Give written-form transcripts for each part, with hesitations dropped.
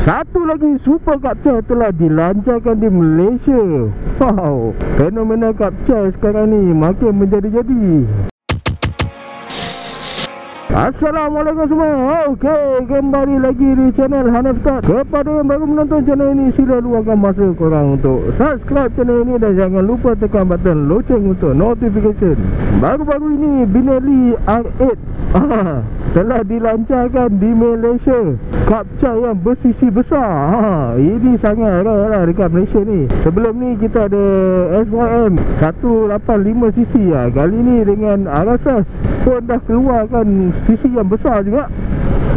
Satu lagi super KAPCAI telah dilancarkan di Malaysia. Wow, fenomena KAPCAI sekarang ni makin menjadi-jadi. Assalamualaikum semua. Okey, kembali lagi di channel Hanif. Kepada yang baru menonton channel ini, sila luangkan masa korang untuk subscribe channel ini dan jangan lupa tekan button loceng untuk notification. Baru-baru ini Benelli R18 telah dilancarkan di Malaysia. KAPCAI yang bersisi besar. Ini sangat rare lah dekat Malaysia ni. Sebelum ni kita ada SYM 185cc lah. Kali ni dengan RFS pun dah keluarkan sisi yang besar juga.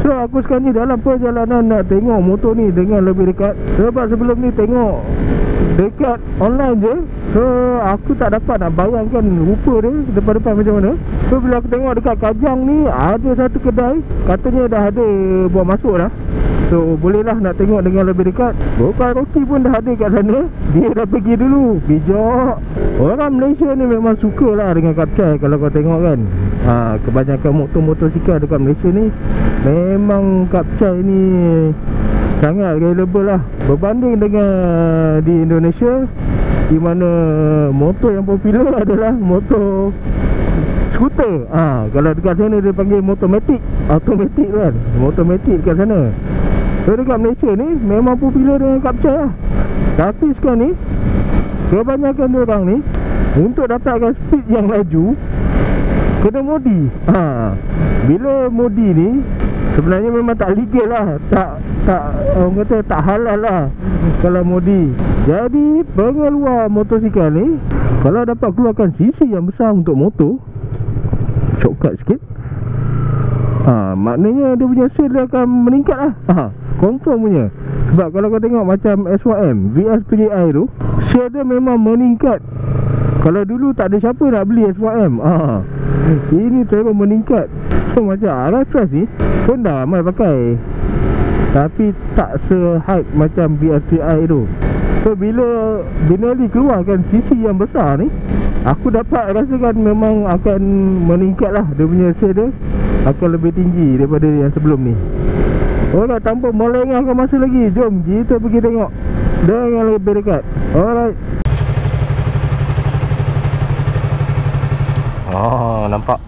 So aku sekarang ni dalam perjalanan nak tengok motor ni dengan lebih dekat. Sebab sebelum ni tengok dekat online je, so aku tak dapat nak bayangkan rupa dia depan-depan macam mana. So bila aku tengok dekat Kajang ni, ada satu kedai katanya dah ada buat masuk dah. So bolehlah nak tengok dengan lebih dekat. GoPro Hero3 pun dah ada kat sana. Dia dah pergi dulu. Bijak. Orang Malaysia ni memang suka lah dengan KAPCAI. Kalau kau tengok kan, kebanyakan motor-motosikal dekat Malaysia ni memang KAPCAI ni sangat reliable lah. Berbanding dengan di Indonesia, di mana motor yang popular adalah motor skuter. Kalau dekat sana dia panggil motor matic, automatic kan, motor matic dekat sana. So dekat Malaysia ni memang popular dengan KAPCAI lah. Tapi sekarang ni kebanyakan orang ni untuk dapatkan speed yang laju kena modi. Bila modi ni sebenarnya memang tak legal lah, tak orang kata tak halal lah kalau modi. Jadi pengeluar motosikal ni kalau dapat keluarkan sisi yang besar untuk motor, shortcut sikit, maknanya dia punya sale dia akan meningkat lah. Confirm punya. Sebab kalau kau tengok macam SYM VS3i tu, sale dia memang meningkat. Kalau dulu tak ada siapa nak beli SYM, ini terus meningkat. So macam RFS ni pun dah ramai pakai, tapi tak se-hype macam VS3i tu. So bila Benelli keluarkan sisi yang besar ni, aku dapat rasakan memang akan meningkat lah. Dia punya sale dia akan lebih tinggi daripada yang sebelum ni. Alright, tanpa melengahkan masa lagi, jom kita pergi tengok dengan lebih dekat. Alright. Nampak?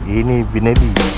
Ini Benelli.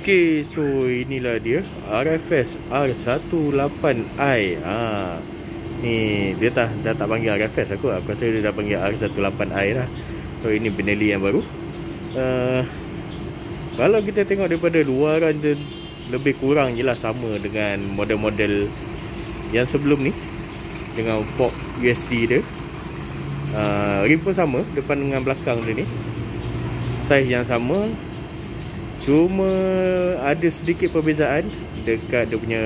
Okay, so inilah dia RFS R18i. Ni dia dah tak panggil RFS aku rasa dia dah panggil R18i lah. So ini Benelli yang baru. Kalau kita tengok daripada luaran dia lebih kurang je lah sama dengan model-model yang sebelum ni, dengan fork USD dia. Rim pun sama, depan dengan belakang dia ni saiz yang sama. Cuma ada sedikit perbezaan dekat dia punya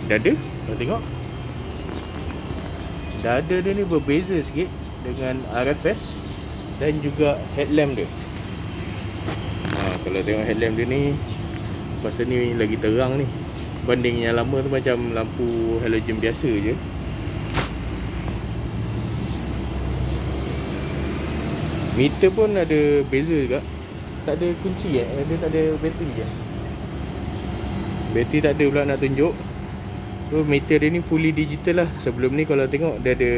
dada. Kau tengok, dada dia ni berbeza sikit dengan RFS, dan juga headlamp dia. Kalau tengok headlamp dia ni, masa ni lagi terang ni, banding yang lama tu macam lampu halogen biasa je. Meter pun ada beza juga. Tak ada kunci dia tak ada bateri je. Bateri tak ada pula nak tunjuk. So meter dia ni fully digital lah. Sebelum ni kalau tengok dia ada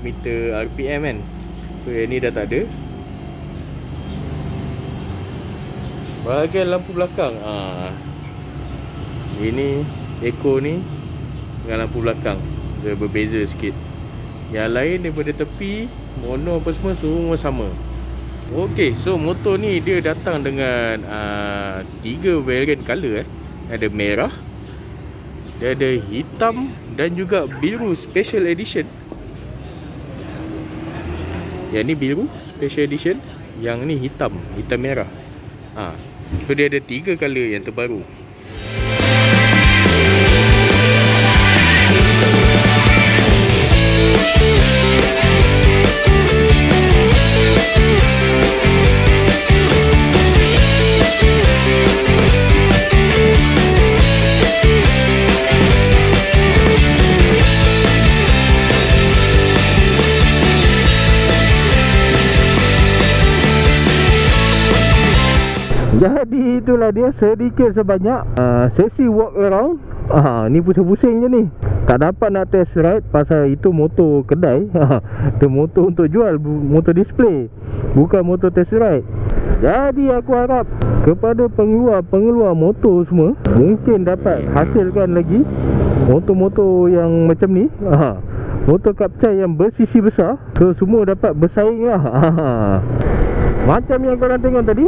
meter RPM kan. So yang ni dah tak ada. Bahagian lampu belakang, ini echo ni dengan lampu belakang dia berbeza sikit. Yang lain daripada tepi, mono apa semua sama. Okey, so motor ni dia datang dengan 3 variant color Ada merah, dia ada hitam dan juga biru special edition. Yang ni biru special edition, yang ni hitam merah. So dia ada 3 color yang terbaru. Jadi itulah dia sedikit sebanyak sesi walkaround. Ni pusing-pusing je ni. Tak dapat nak test ride pasal itu motor kedai. Itu motor untuk jual, motor display, bukan motor test ride. Jadi aku harap kepada pengeluar motor semua, mungkin dapat hasilkan lagi motor-motor yang macam ni. Motor KAPCAI yang bersisi besar, so semua dapat bersaing lah. Macam yang korang tengok tadi,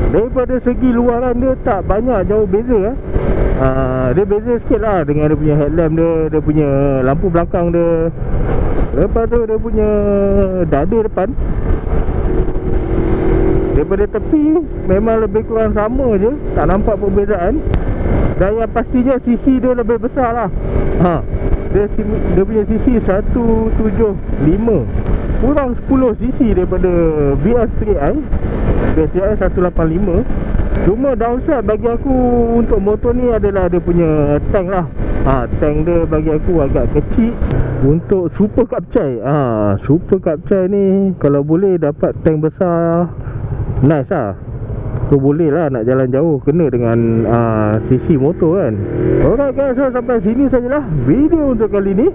daripada segi luaran dia tak banyak jauh beza. Dia beza sikit lah dengan dia punya headlamp dia punya lampu belakang dia. Lepas tu dia punya dada depan, daripada tepi memang lebih kurang sama je, tak nampak perbezaan. Dan yang pastinya sisi dia lebih besar lah. Dia punya sisi 175, kurang 10 cc daripada VR3i 185. Cuma downside bagi aku untuk motor ni adalah dia punya tank lah. Tank dia bagi aku agak kecil untuk Super KAPCAI. Super KAPCAI ni kalau boleh dapat tank besar, nice lah. So boleh lah nak jalan jauh, kena dengan sisi motor kan. Alright guys, so sampai sini sajalah video untuk kali ni.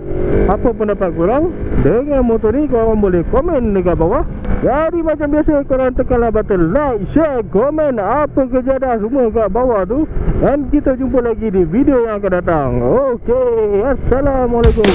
Apa pendapat korang dengan motor ni? Korang boleh komen dekat bawah. Jadi macam biasa, korang tekanlah button like, share, komen, apa kejadah semua kat bawah tu. Dan kita jumpa lagi di video yang akan datang. Okay, Assalamualaikum.